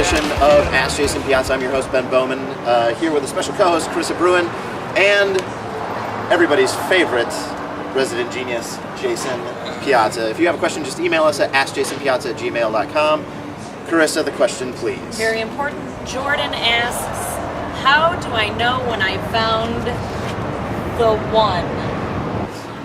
edition of Ask Jason Piazza. I'm your host, Ben Bowman, here with a special co-host, Carissa Bruin, and everybody's favorite resident genius, Jason Piazza. If you have a question, just email us at askjasonpiazza@gmail.com. Carissa, the question, please. Very important. Jordan asks, how do I know when I found the one?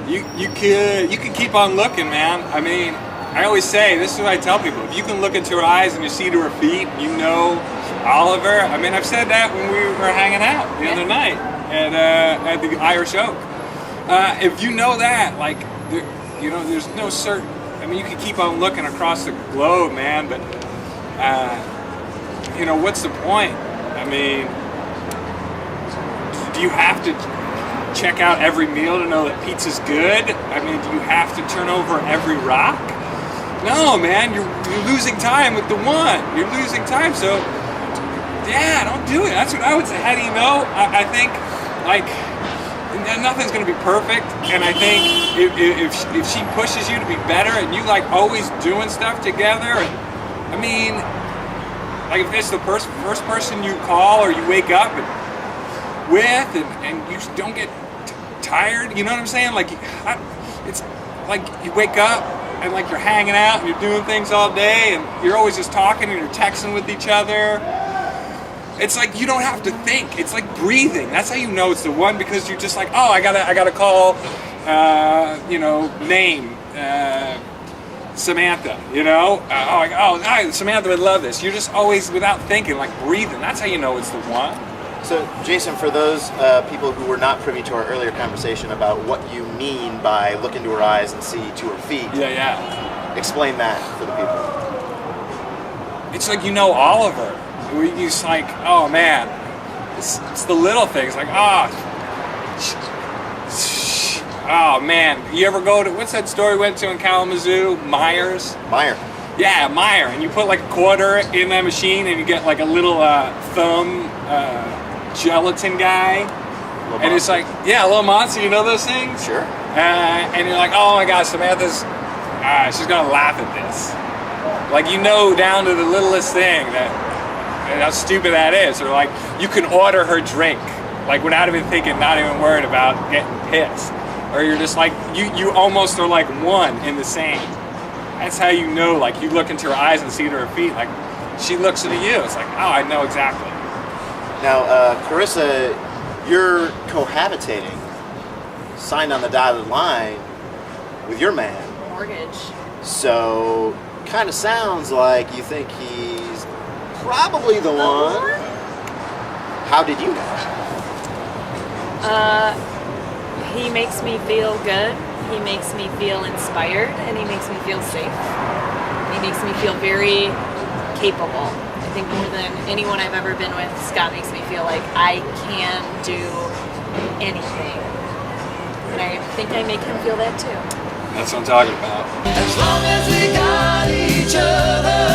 You can keep on looking, man. I mean, I always say, this is what I tell people, if you can look into her eyes and you see to her feet, you know Oliver. I mean, I've said that when we were hanging out the other night at the Irish Oak. If you know that, like, there's no certain, I mean, you can keep on looking across the globe, man, but, what's the point? I mean, do you have to check out every meal to know that pizza's good? I mean, do you have to turn over every rock? No, man, you're losing time with the one. You're losing time, so yeah, don't do it. That's what I would say. How do you know? I think, like, nothing's gonna be perfect, and I think if she pushes you to be better, and you like always doing stuff together, and I mean, like if it's the first person you call or you wake up with, and you don't get tired, you know what I'm saying? Like, it's like you wake up and like you're hanging out and you're doing things all day and you're always just talking and you're texting with each other. It's like you don't have to think. It's like breathing. That's how you know it's the one, because you're just like, oh, I gotta call, name Samantha. Samantha would love this. You're just always without thinking, like breathing. That's how you know it's the one. So, Jason, for those people who were not privy to our earlier conversation about what you mean by look into her eyes and see to her feet, explain that for the people. It's like you know Oliver. You're just like, oh man, it's the little things. Like, oh man, you ever go to, what's that store we went to in Kalamazoo? Meyer. Yeah, Meyer. And you put like a quarter in that machine and you get like a little thumb gelatin guy, and it's like, a little monster, you know those things? Sure. And you're like, oh my gosh, Samantha's, she's gonna laugh at this. Like, you know, down to the littlest thing that how stupid that is. Or like, you can order her drink, like without even thinking, not even worried about getting pissed. Or you're just like, you almost are like one in the same. That's how you know, like, you look into her eyes and see to her feet, like, she looks into you. It's like, oh, I know exactly. Now, Carissa, you're cohabitating, signed on the dotted line with your man. Mortgage. So, kind of sounds like you think he's probably the one. How did you know? He makes me feel good. He makes me feel inspired, and he makes me feel safe. He makes me feel very capable. I think more than anyone I've ever been with, Scott makes me feel like I can do anything. And I think I make him feel that too. That's what I'm talking about. As long as we got each other.